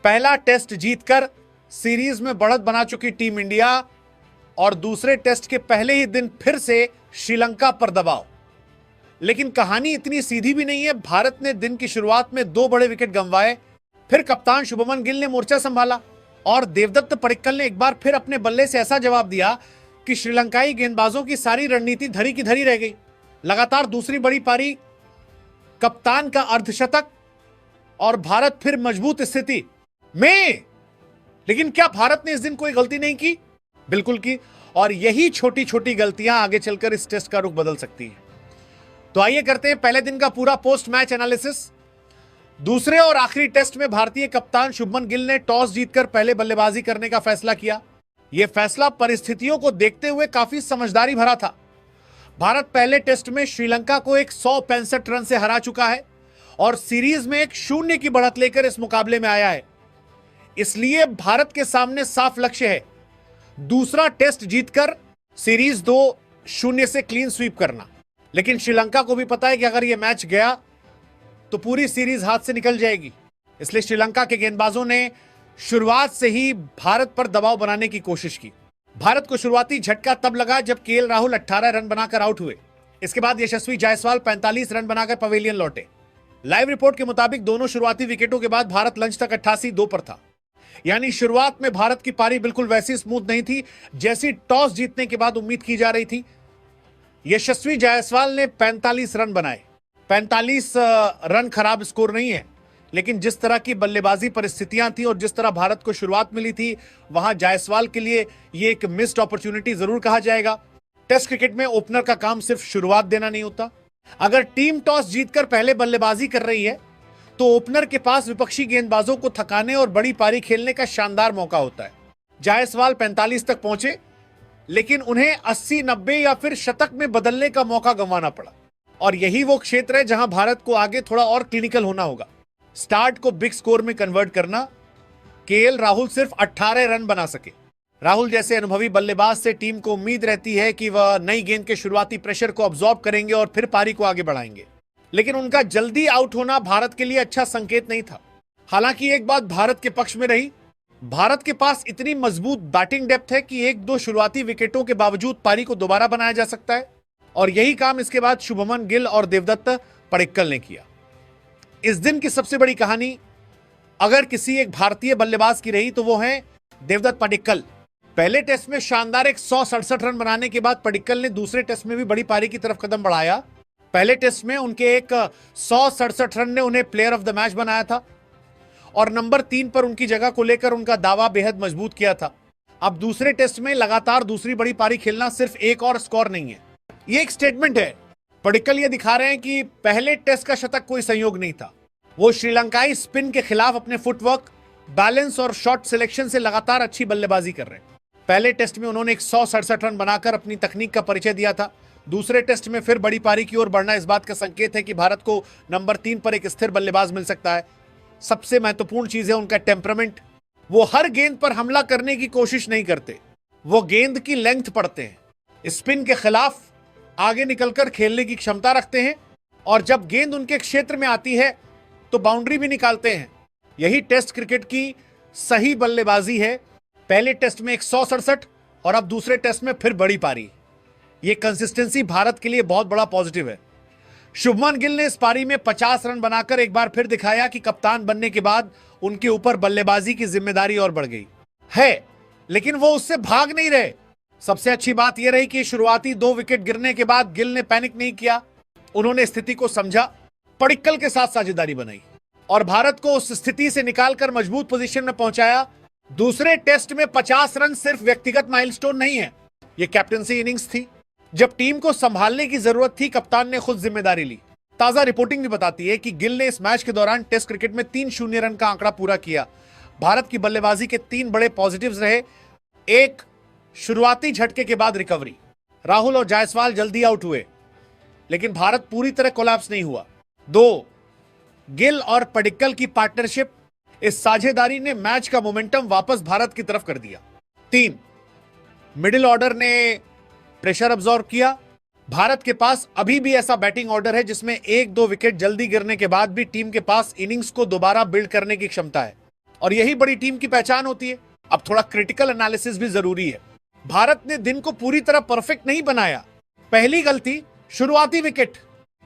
पहला टेस्ट जीतकर सीरीज में बढ़त बना चुकी टीम इंडिया और दूसरे टेस्ट के पहले ही दिन फिर से श्रीलंका पर दबाव। लेकिन कहानी इतनी सीधी भी नहीं है। भारत ने दिन की शुरुआत में 2 बड़े विकेट गंवाए, फिर कप्तान शुभमन गिल ने मोर्चा संभाला और देवदत्त पडिक्कल ने एक बार फिर अपने बल्ले से ऐसा जवाब दिया कि श्रीलंकाई गेंदबाजों की सारी रणनीति धरी की धरी रह गई। लगातार दूसरी बड़ी पारी, कप्तान का अर्धशतक और भारत फिर मजबूत स्थिति में। लेकिन क्या भारत ने इस दिन कोई गलती नहीं की? बिल्कुल की, और यही छोटी छोटी गलतियां आगे चलकर इस टेस्ट का रुख बदल सकती हैं। तो आइए करते हैं पहले दिन का पूरा पोस्ट मैच एनालिसिस। दूसरे और आखिरी टेस्ट में भारतीय कप्तान शुभमन गिल ने टॉस जीतकर पहले बल्लेबाजी करने का फैसला किया। यह फैसला परिस्थितियों को देखते हुए काफी समझदारी भरा था। भारत पहले टेस्ट में श्रीलंका को 165 रन से हरा चुका है और सीरीज में 1-0 की बढ़त लेकर इस मुकाबले में आया है। इसलिए भारत के सामने साफ लक्ष्य है दूसरा टेस्ट जीतकर सीरीज 2-0 से क्लीन स्वीप करना। लेकिन श्रीलंका को भी पता है कि अगर यह मैच गया तो पूरी सीरीज हाथ से निकल जाएगी। इसलिए श्रीलंका के गेंदबाजों ने शुरुआत से ही भारत पर दबाव बनाने की कोशिश की। भारत को शुरुआती झटका तब लगा जब केएल राहुल 18 रन बनाकर आउट हुए। इसके बाद यशस्वी जायसवाल 45 रन बनाकर पवेलियन लौटे। लाइव रिपोर्ट के मुताबिक दोनों शुरुआती विकेटों के बाद भारत लंच तक 88-2 पर था। यानी शुरुआत में भारत की पारी बिल्कुल वैसी स्मूथ नहीं थी जैसी टॉस जीतने के बाद उम्मीद की जा रही थी। यशस्वी जायसवाल ने 45 रन बनाए। 45 रन खराब स्कोर नहीं है, लेकिन जिस तरह की बल्लेबाजी परिस्थितियां थी और जिस तरह भारत को शुरुआत मिली थी, वहां जायसवाल के लिए यह एक मिस्ड अपॉर्चुनिटी जरूर कहा जाएगा। टेस्ट क्रिकेट में ओपनर का काम सिर्फ शुरुआत देना नहीं होता। अगर टीम टॉस जीतकर पहले बल्लेबाजी कर रही है तो ओपनर के पास विपक्षी गेंदबाजों को थकाने और बड़ी पारी खेलने का शानदार मौका होता है। जायसवाल 45 तक पहुंचे, लेकिन उन्हें 80-90 या फिर शतक में बदलने का मौका गंवाना पड़ा। और यही वो क्षेत्र है जहां भारत को आगे थोड़ा और क्लिनिकल होना होगा। स्टार्ट को बिग स्कोर में कन्वर्ट करना। केएल राहुल सिर्फ 18 रन बना सके। राहुल जैसे अनुभवी बल्लेबाज से टीम को उम्मीद रहती है कि वह नई गेंद के शुरुआती प्रेशर को अब्सॉर्ब करेंगे और फिर पारी को आगे बढ़ाएंगे। लेकिन उनका जल्दी आउट होना भारत के लिए अच्छा संकेत नहीं था। हालांकि एक बात भारत के पक्ष में रही, भारत के पास इतनी मजबूत बैटिंग डेप्थ है कि 1-2 शुरुआती विकेटों के बावजूद पारी को दोबारा बनाया जा सकता है। और यही काम इसके बाद शुभमन गिल और देवदत्त पडिक्कल ने किया। इस दिन की सबसे बड़ी कहानी अगर किसी एक भारतीय बल्लेबाज की रही तो वो है देवदत्त पडिक्कल। पहले टेस्ट में शानदार 167 रन बनाने के बाद पडिक्कल ने दूसरे टेस्ट में भी बड़ी पारी की तरफ कदम बढ़ाया। पहले टेस्ट में उनके 167 रन ने उन्हें प्लेयर ऑफ द मैच बनाया था और नंबर 3 पर उनकी जगह को लेकर उनका दावा बेहद मजबूत किया था। अब दूसरे टेस्ट में लगातार दूसरी बड़ी पारी खेलना सिर्फ एक और स्कोर नहीं है, ये एक स्टेटमेंट है। पडिक्कल ये दिखा रहे हैं कि पहले टेस्ट का शतक कोई संयोग नहीं था। वो श्रीलंकाई स्पिन के खिलाफ अपने फुटवर्क, बैलेंस और शॉट सिलेक्शन से लगातार अच्छी बल्लेबाजी कर रहे हैं। पहले टेस्ट में उन्होंने 167 रन बनाकर अपनी तकनीक का परिचय दिया था। दूसरे टेस्ट में फिर बड़ी पारी की ओर बढ़ना इस बात का संकेत है कि भारत को नंबर 3 पर एक स्थिर बल्लेबाज मिल सकता है। सबसे महत्वपूर्ण चीज है उनका टेम्परामेंट। वो हर गेंद पर हमला करने की कोशिश नहीं करते, वो गेंद की लेंथ पढ़ते हैं, स्पिन के खिलाफ आगे निकलकर खेलने की क्षमता रखते हैं और जब गेंद उनके क्षेत्र में आती है तो बाउंड्री भी निकालते हैं। यही टेस्ट क्रिकेट की सही बल्लेबाजी है। पहले टेस्ट में 167 और अब दूसरे टेस्ट में फिर बड़ी पारी। यह कंसिस्टेंसी भारत के लिए बहुत बड़ा पॉजिटिव है। शुभमन गिल ने इस पारी में 50 रन बनाकर एक बार फिर दिखाया कि कप्तान बनने के बाद उनके ऊपर बल्लेबाजी की जिम्मेदारी और बढ़ गई है, लेकिन वो उससे भाग नहीं रहे। सबसे अच्छी बात यह रही कि शुरुआती 2 विकेट गिरने के बाद गिल ने पैनिक नहीं किया। उन्होंने स्थिति को समझा, पडिक्कल के साथ साझेदारी बनाई और भारत को उस स्थिति से निकालकर मजबूत पोजीशन में पहुंचाया। दूसरे टेस्ट में 50 रन सिर्फ व्यक्तिगत माइलस्टोन नहीं है, यह कैप्टनसी इनिंग्स थी। जब टीम को संभालने की जरूरत थी, कप्तान ने खुद जिम्मेदारी ली। ताजा रिपोर्टिंग भी बताती है कि गिल ने इस मैच के दौरान टेस्ट क्रिकेट में 3-0 रन का आंकड़ा पूरा किया। भारत की बल्लेबाजी के 3 बड़े पॉजिटिव्स रहे। 1, शुरुआती झटके के बाद रिकवरी। राहुल और जायसवाल जल्दी आउट हुए, लेकिन भारत पूरी तरह कोलैप्स नहीं हुआ। 2, गिल और पडिक्कल की पार्टनरशिप, इस साझेदारी ने मैच का मोमेंटम वापस भारत की तरफ कर दिया। 3, मिडिल ऑर्डर ने प्रेशर अब्सॉर्ब किया। भारत के पास अभी भी ऐसा बैटिंग ऑर्डर है जिसमें 1-2 विकेट जल्दी गिरने के बाद भी टीम के पास इनिंग्स को दोबारा बिल्ड करने की क्षमता है और यही बड़ी टीम की पहचान होती है। अब थोड़ा क्रिटिकल एनालिसिस भी जरूरी है। भारत ने दिन को पूरी तरह परफेक्ट नहीं बनाया। पहली गलती, शुरुआती विकेट।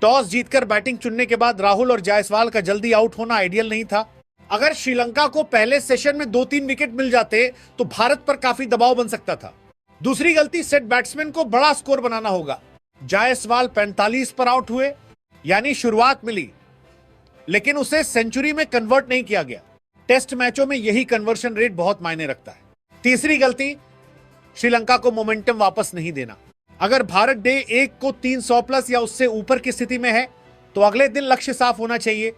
टॉस जीतकर बैटिंग चुनने के बाद राहुल और जायसवाल का जल्दी आउट होना आइडियल नहीं था। अगर श्रीलंका को पहले सेशन में 2-3 विकेट मिल जाते तो भारत पर काफी दबाव बन सकता था। दूसरी गलती, सेट बैट्समैन को बड़ा स्कोर बनाना होगा। जायसवाल 45 पर आउट हुए, यानी शुरुआत मिली, लेकिन उसे सेंचुरी में कन्वर्ट नहीं किया गया। टेस्ट मैचों में यही कन्वर्शन रेट बहुत मायने रखता है। तीसरी गलती, श्रीलंका को मोमेंटम वापस नहीं देना। अगर भारत डे 1 को 300 प्लस या उससे ऊपर की स्थिति में है तो अगले दिन लक्ष्य साफ होना चाहिए।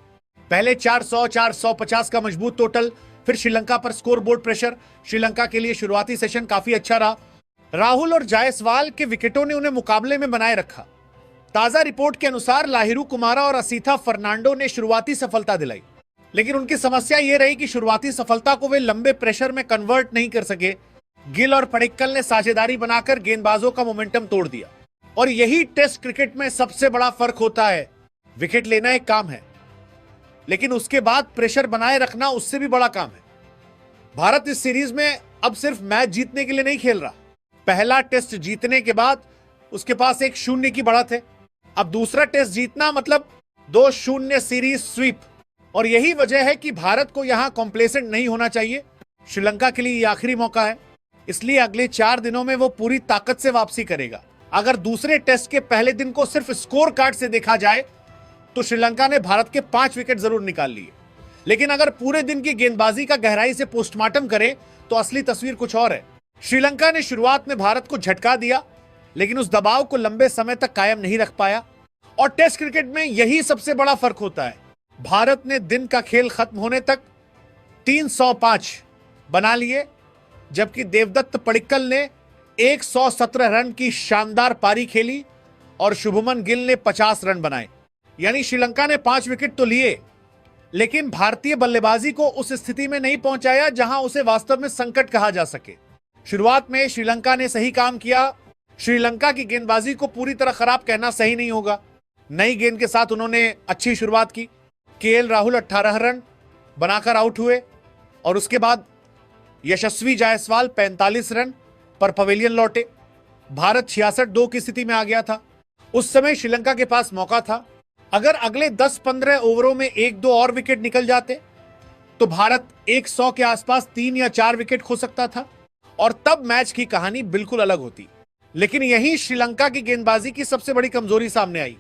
पहले 400, 450 का मजबूत टोटल, फिर श्रीलंका पर स्कोर बोर्ड प्रेशर। श्रीलंका के लिए शुरुआती सेशन काफी अच्छा रहा। राहुल और जायसवाल के विकेटों ने उन्हें मुकाबले में बनाए रखा। ताजा रिपोर्ट के अनुसार लाहिरू कुमारा और असीथा फर्नांडो ने शुरुआती सफलता दिलाई, लेकिन उनकी समस्या यह रही कि शुरुआती सफलता को वे लंबे प्रेशर में कन्वर्ट नहीं कर सके। गिल और पडिक्कल ने साझेदारी बनाकर गेंदबाजों का मोमेंटम तोड़ दिया। और यही टेस्ट क्रिकेट में सबसे बड़ा फर्क होता है। विकेट लेना एक काम है, लेकिन उसके बाद प्रेशर बनाए रखना उससे भी बड़ा काम है। भारत इस सीरीज में अब सिर्फ मैच जीतने के लिए नहीं खेल रहा। पहला टेस्ट जीतने के बाद उसके पास 1-0 की बढ़त है। अब दूसरा टेस्ट जीतना मतलब 2-0 सीरीज स्वीप। और यही वजह है कि भारत को यहां कॉम्प्लेसेंट नहीं होना चाहिए। श्रीलंका के लिए यह आखिरी मौका है, इसलिए अगले 4 दिनों में वो पूरी ताकत से वापसी करेगा। अगर दूसरे टेस्ट के पहले दिन को सिर्फ स्कोर कार्ड से देखा जाए तो श्रीलंका ने भारत के 5 विकेट जरूर निकाल लिए, लेकिन अगर पूरे दिन की गेंदबाजी का गहराई से पोस्टमार्टम करें तो असली तस्वीर कुछ और है। श्रीलंका ने शुरुआत में भारत को झटका दिया, लेकिन उस दबाव को लंबे समय तक कायम नहीं रख पाया। और टेस्ट क्रिकेट में यही सबसे बड़ा फर्क होता है। भारत ने दिन का खेल खत्म होने तक 305 बना लिए, जबकि देवदत्त पडिक्कल ने 117 रन की शानदार पारी खेली और शुभमन गिल ने 50 रन बनाए। यानी श्रीलंका ने 5 विकेट तो लिए, लेकिन भारतीय बल्लेबाजी को उस स्थिति में नहीं पहुंचाया जहां उसे वास्तव में संकट कहा जा सके। शुरुआत में श्रीलंका ने सही काम किया। श्रीलंका की गेंदबाजी को पूरी तरह खराब कहना सही नहीं होगा। नई गेंद के साथ उन्होंने अच्छी शुरुआत की। केएल राहुल 18 रन बनाकर आउट हुए और उसके बाद यशस्वी जायसवाल 45 रन पर पवेलियन लौटे। भारत 66-2 की स्थिति में आ गया था। उस समय श्रीलंका के पास मौका था। अगर अगले 10-15 ओवरों में 1-2 और विकेट निकल जाते तो भारत 100 के आसपास 3 या 4 विकेट खो सकता था और तब मैच की कहानी बिल्कुल अलग होती। लेकिन यही श्रीलंका की गेंदबाजी की सबसे बड़ी कमजोरी सामने आई।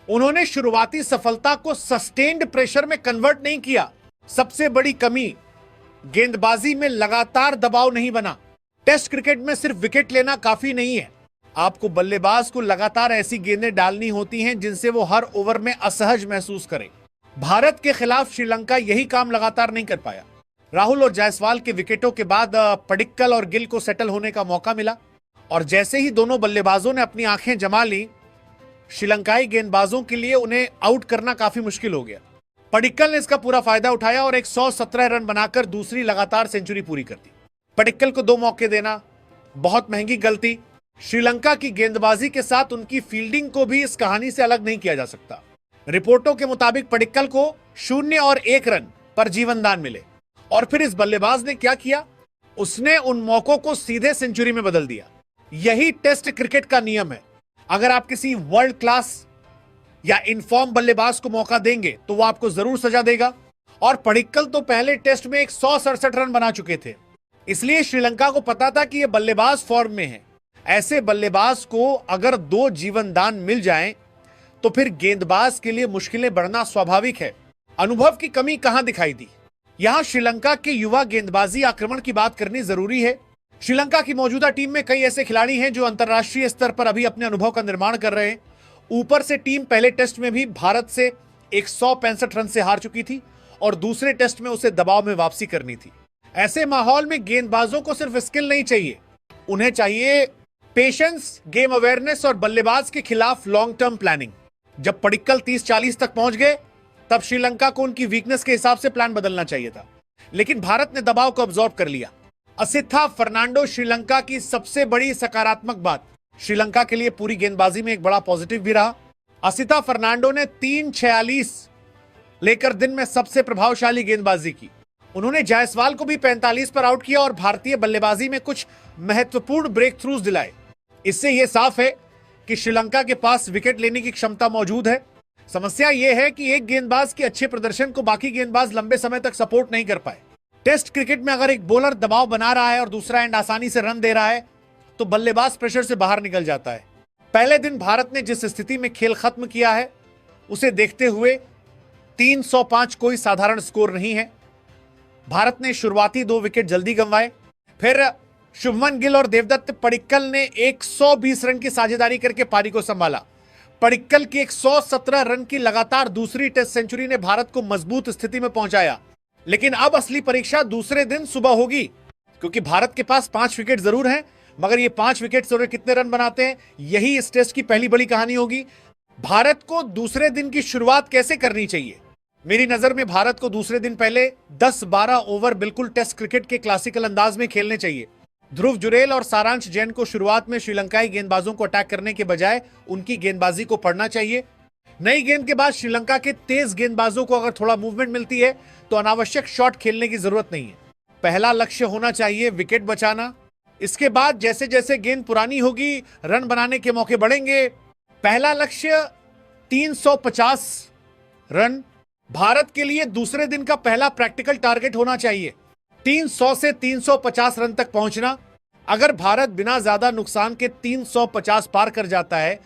उन्होंने शुरुआती सफलता को सस्टेन्ड प्रेशर में कन्वर्ट नहीं किया। सबसे बड़ी कमी, गेंदबाजी में लगातार दबाव नहीं बना। टेस्ट क्रिकेट में सिर्फ विकेट लेना काफी नहीं है, आपको बल्लेबाज को लगातार ऐसी गेंदें डालनी होती हैं जिनसे वो हर ओवर में असहज महसूस करे। भारत के खिलाफ श्रीलंका यही काम लगातार नहीं कर पाया। राहुल और जायसवाल के विकेटों के बाद पडिक्कल और गिल को सेटल होने का मौका मिला और जैसे ही दोनों बल्लेबाजों ने अपनी आंखें जमा ली, श्रीलंकाई गेंदबाजों के लिए उन्हें आउट करना काफी मुश्किल हो गया। पडिक्कल ने इसका पूरा फायदा उठाया और 117 रन बनाकर दूसरी लगातार सेंचुरी पूरी कर दी। पडिक्कल को 2 मौके देना बहुत महंगी गलती। श्रीलंका की गेंदबाजी के साथ उनकी फील्डिंग को भी इस कहानी से अलग नहीं किया जा सकता। रिपोर्टों के मुताबिक पडिक्कल को 0 और 1 रन पर जीवनदान मिले और फिर इस बल्लेबाज ने क्या किया, उसने उन मौकों को सीधे सेंचुरी में बदल दिया। यही टेस्ट क्रिकेट का नियम है। अगर आप किसी वर्ल्ड क्लास या इनफॉर्म बल्लेबाज को मौका देंगे तो वो आपको जरूर सजा देगा। और पडिक्कल तो पहले टेस्ट में 167 रन बना चुके थे, इसलिए श्रीलंका को पता था कि यह बल्लेबाज फॉर्म में है। ऐसे बल्लेबाज को अगर 2 जीवनदान मिल जाएं तो फिर गेंदबाज के लिए मुश्किलें बढ़ना स्वाभाविक है। अनुभव की कमी कहां दिखाई दी? यहां श्रीलंका के युवा गेंदबाजी आक्रमण की बात करनी जरूरी है। श्रीलंका की मौजूदा टीम में कई ऐसे खिलाड़ी हैं जो अंतर्राष्ट्रीय स्तर पर अभी अपने अनुभव का निर्माण कर रहे हैं। ऊपर से टीम पहले टेस्ट में भी भारत से 165 रन से हार चुकी थी और दूसरे टेस्ट में उसे दबाव में वापसी करनी थी। ऐसे माहौल में गेंदबाजों को सिर्फ स्किल नहीं चाहिए, उन्हें चाहिए पेशेंस, गेम अवेयरनेस और बल्लेबाज के खिलाफ लॉन्ग टर्म प्लानिंग। जब पडिक्कल 30-40 तक पहुंच गए तब श्रीलंका को उनकी वीकनेस के हिसाब से प्लान बदलना चाहिए था, लेकिन भारत ने दबाव को अब्सॉर्ब कर लिया। असिथा फर्नांडो श्रीलंका की सबसे बड़ी सकारात्मक बात, श्रीलंका के लिए पूरी गेंदबाजी में एक बड़ा पॉजिटिव भी रहा। असिथा फर्नांडो ने 346 लेकर दिन में सबसे प्रभावशाली गेंदबाजी की उन्होंने जायसवाल को भी 45 पर आउट किया और भारतीय बल्लेबाजी में कुछ महत्वपूर्ण ब्रेक थ्रूज दिलाए। इससे यह साफ है कि श्रीलंका के पास विकेट लेने की क्षमता मौजूद है। समस्या यह है कि एक गेंदबाज के अच्छे प्रदर्शन को बाकी गेंदबाज लंबे समय तक सपोर्ट नहीं कर पाए। टेस्ट क्रिकेट में अगर एक बॉलर दबाव बना रहा है और दूसरा एंड आसानी से रन दे रहा है तो बल्लेबाज प्रेशर से बाहर निकल जाता है। पहले दिन भारत ने जिस स्थिति में खेल खत्म किया है उसे देखते हुए 305 कोई साधारण स्कोर नहीं है। भारत ने शुरुआती 2 विकेट जल्दी गंवाए, फिर शुभमन गिल और देवदत्त पडिक्कल ने 120 रन की साझेदारी करके पारी को संभाला। पडिक्कल की 117 रन की लगातार दूसरी टेस्ट सेंचुरी ने भारत को मजबूत स्थिति में पहुंचाया। लेकिन अब असली परीक्षा दूसरे दिन सुबह होगी, क्योंकि भारत के पास 5 विकेट जरूर हैं, मगर ये 5 विकेट से कितने रन बनाते हैं यही इस टेस्ट की पहली बड़ी कहानी होगी। भारत को दूसरे दिन की शुरुआत कैसे करनी चाहिए? मेरी नजर में भारत को दूसरे दिन पहले 10-12 ओवर बिल्कुल टेस्ट क्रिकेट के क्लासिकल अंदाज में खेलने चाहिए। ध्रुव जुरेल और सारांश जैन को शुरुआत में श्रीलंकाई गेंदबाजों को अटैक करने के बजाय उनकी गेंदबाजी को पढ़ना चाहिए। नई गेंद के बाद श्रीलंका के तेज गेंदबाजों को अगर थोड़ा मूवमेंट मिलती है तो अनावश्यक शॉट खेलने की जरूरत नहीं है। पहला लक्ष्य होना चाहिए विकेट बचाना। इसके बाद जैसे जैसे गेंद पुरानी होगी रन बनाने के मौके बढ़ेंगे। पहला लक्ष्य 350 रन भारत के लिए दूसरे दिन का पहला प्रैक्टिकल टारगेट होना चाहिए। 300 से 350 रन तक पहुंचना। अगर भारत बिना ज्यादा नुकसान के 350 पार कर जाता है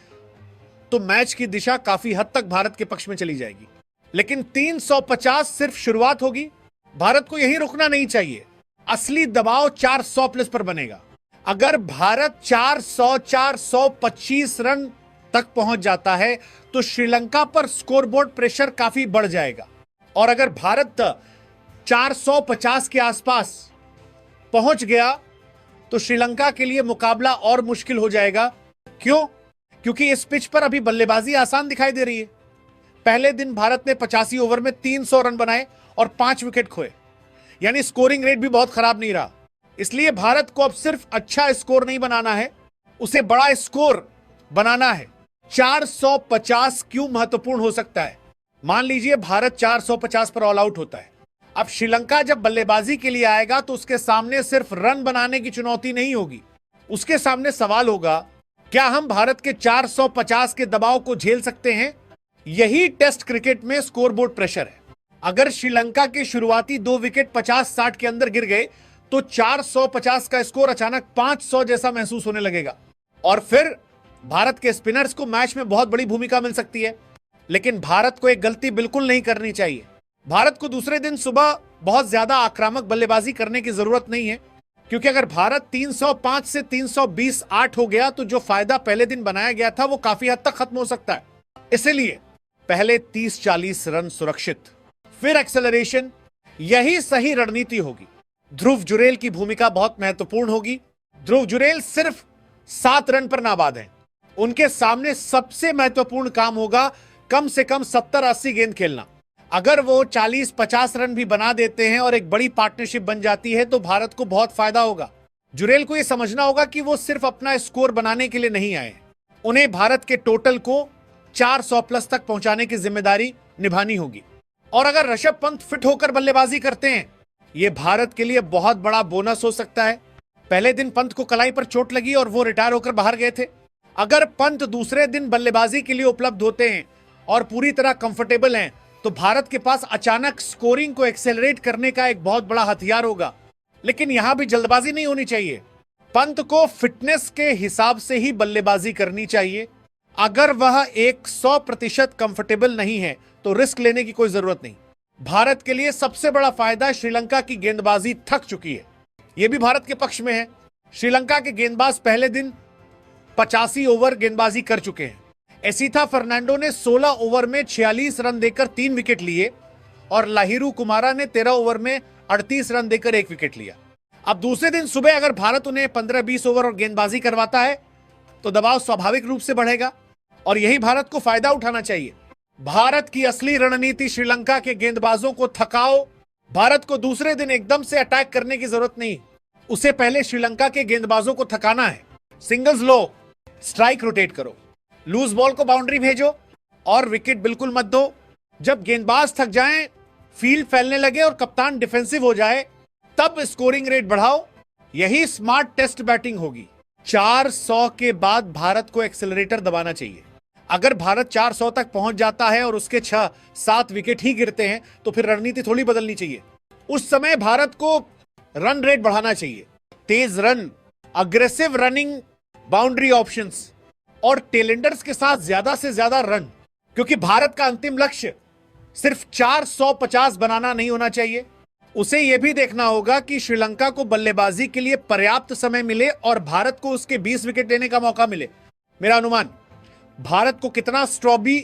तो मैच की दिशा काफी हद तक भारत के पक्ष में चली जाएगी। लेकिन 350 सिर्फ शुरुआत होगी। भारत को यही रुकना नहीं चाहिए। असली दबाव 400 प्लस पर बनेगा। अगर भारत 400-425 रन तक पहुंच जाता है तो श्रीलंका पर स्कोरबोर्ड प्रेशर काफी बढ़ जाएगा। और अगर भारत 450 के आसपास पहुंच गया तो श्रीलंका के लिए मुकाबला और मुश्किल हो जाएगा। क्यों? क्योंकि इस पिच पर अभी बल्लेबाजी आसान दिखाई दे रही है। पहले दिन भारत ने 85 ओवर में 300 रन बनाए और 5 विकेट खोए, यानी स्कोरिंग रेट भी बहुत खराब नहीं रहा। इसलिए भारत को अब सिर्फ अच्छा स्कोर नहीं बनाना है, उसे बड़ा स्कोर बनाना है। 450 क्यों महत्वपूर्ण हो सकता है? मान लीजिए भारत 450 पर ऑल आउट होता है। अब श्रीलंका जब बल्लेबाजी के लिए आएगा तो उसके सामने सिर्फ रन बनाने की चुनौती नहीं होगी, उसके सामने सवाल होगा क्या हम भारत के 450 के दबाव को झेल सकते हैं? यही टेस्ट क्रिकेट में स्कोरबोर्ड प्रेशर है। अगर श्रीलंका के शुरुआती 2 विकेट 50-60 के अंदर गिर गए तो 450 का स्कोर अचानक 500 जैसा महसूस होने लगेगा और फिर भारत के स्पिनर्स को मैच में बहुत बड़ी भूमिका मिल सकती है। लेकिन भारत को एक गलती बिल्कुल नहीं करनी चाहिए। भारत को दूसरे दिन सुबह बहुत ज्यादा आक्रामक बल्लेबाजी करने की जरूरत नहीं है, क्योंकि अगर भारत 305 से 320 8 हो गया तो जो फायदा पहले दिन बनाया गया था वो काफी हद तक खत्म हो सकता है। इसलिए पहले 30-40 रन सुरक्षित, फिर एक्सेलरेशन, यही सही रणनीति होगी। ध्रुव जुरेल की भूमिका बहुत महत्वपूर्ण होगी। ध्रुव जुरेल सिर्फ 7 रन पर नाबाद हैं। उनके सामने सबसे महत्वपूर्ण काम होगा कम से कम 70-80 गेंद खेलना। अगर वो 40-50 रन भी बना देते हैं और एक बड़ी पार्टनरशिप बन जाती है तो भारत को बहुत फायदा होगा। जुरेल को यह समझना होगा कि वो सिर्फ अपना स्कोर बनाने के लिए नहीं आए, उन्हें भारत के टोटल को 400 प्लस तक पहुंचाने की जिम्मेदारी निभानी होगी। और अगर ऋषभ पंत फिट होकर बल्लेबाजी करते हैं, यह भारत के लिए बहुत बड़ा बोनस हो सकता है। पहले दिन पंत को कलाई पर चोट लगी और वो रिटायर होकर बाहर गए थे। अगर पंत दूसरे दिन बल्लेबाजी के लिए उपलब्ध होते हैं और पूरी तरह कंफर्टेबल हैं तो भारत के पास अचानक स्कोरिंग को एक्सेलरेट करने का एक बहुत बड़ा हथियार होगा। लेकिन यहां भी जल्दबाजी नहीं होनी चाहिए। पंत को फिटनेस के हिसाब से ही बल्लेबाजी करनी चाहिए। अगर वह 100% कंफर्टेबल नहीं है तो रिस्क लेने की कोई जरूरत नहीं। भारत के लिए सबसे बड़ा फायदा श्रीलंका की गेंदबाजी थक चुकी है, यह भी भारत के पक्ष में है। श्रीलंका के गेंदबाज पहले दिन 85 ओवर गेंदबाजी कर चुके हैं। एसीथा फर्नांडो ने 16 ओवर में 46 रन देकर 3 विकेट लिए और लाहिरू कुमारा ने 13 ओवर में 38 रन देकर 1 विकेट लिया। अब दूसरे दिन सुबह अगर भारत उन्हें 15-20 ओवर और गेंदबाजी करवाता है तो दबाव स्वाभाविक रूप से बढ़ेगा और यही भारत को फायदा उठाना चाहिए। भारत की असली रणनीति श्रीलंका के गेंदबाजों को थकाओ। भारत को दूसरे दिन एकदम से अटैक करने की जरूरत नहीं, उसे पहले श्रीलंका के गेंदबाजों को थकाना है। सिंगल्स लो, स्ट्राइक रोटेट करो, लूज बॉल को बाउंड्री भेजो और विकेट बिल्कुल मत दो। जब गेंदबाज थक जाएं फील्ड फैलने लगे और कप्तान डिफेंसिव हो जाए, तब स्कोरिंग रेट बढ़ाओ। यही स्मार्ट टेस्ट बैटिंग होगी। 400 के बाद भारत को एक्सेलरेटर दबाना चाहिए। अगर भारत 400 तक पहुंच जाता है और उसके 6-7 विकेट ही गिरते हैं तो फिर रणनीति थोड़ी बदलनी चाहिए। उस समय भारत को रन रेट बढ़ाना चाहिए। तेज run, aggressive running, boundary options और टेलेंडर्स के साथ ज्यादा से ज्यादा रन, क्योंकि भारत का अंतिम लक्ष्य सिर्फ 450 बनाना नहीं होना चाहिए। उसे यह भी देखना होगा कि श्रीलंका को बल्लेबाजी के लिए पर्याप्त समय मिले और भारत को उसके 20 विकेट लेने का मौका मिले। मेरा अनुमान, भारत को कितना स्ट्रॉबी